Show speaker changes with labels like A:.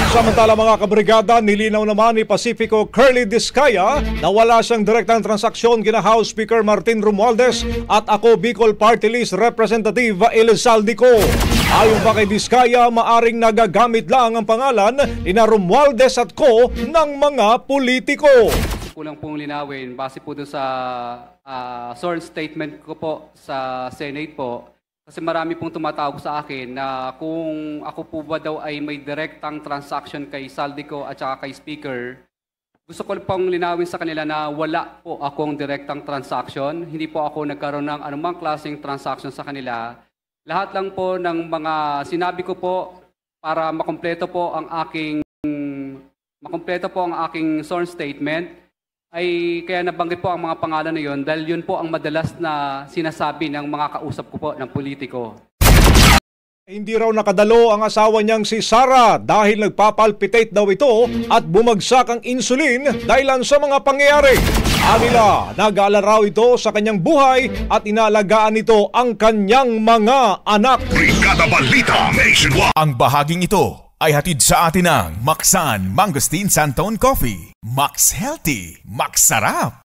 A: Samantala mga kabrigada, nilinaw naman ni Pacifico Curly Discaya na wala siyang direktang transaksyon kina House Speaker Martin Romualdez at ako Bicol Party List Representative Elizaldico. Ayon pa kay Discaya, maaring nagagamit lang ang pangalan ni Romualdez at ko ng mga politiko.
B: Kulang pong linawin, base po doon sa sworn statement ko po sa Senate po, kasi marami pong tumatawag sa akin na kung ako po ba daw ay may direktang transaction kay Saldico at saka kay Speaker, gusto ko pong linawin sa kanila na wala po akong direktang transaction, hindi po ako nagkaroon ng anumang klaseng transaction sa kanila. Lahat lang po ng mga sinabi ko po para makumpleto po ang aking sworn statement, ay kaya nabanggit po ang mga pangalan na yun dahil yun po ang madalas na sinasabi ng mga kausap ko po ng politiko.
A: Hindi raw nakadalo ang asawa niyang si Sara dahil nagpapalpitate daw ito at bumagsak ang insulin dahilan sa mga pangyayari. Anila, nag-aalala raw ito sa kanyang buhay at inalagaan nito ang kanyang mga anak.
C: Brigada Balita Nationwide.
D: Ang bahaging ito ay hatid sa atin ng Maxan Mangosteen Santon Coffee. Max Healthy, Max Sarap.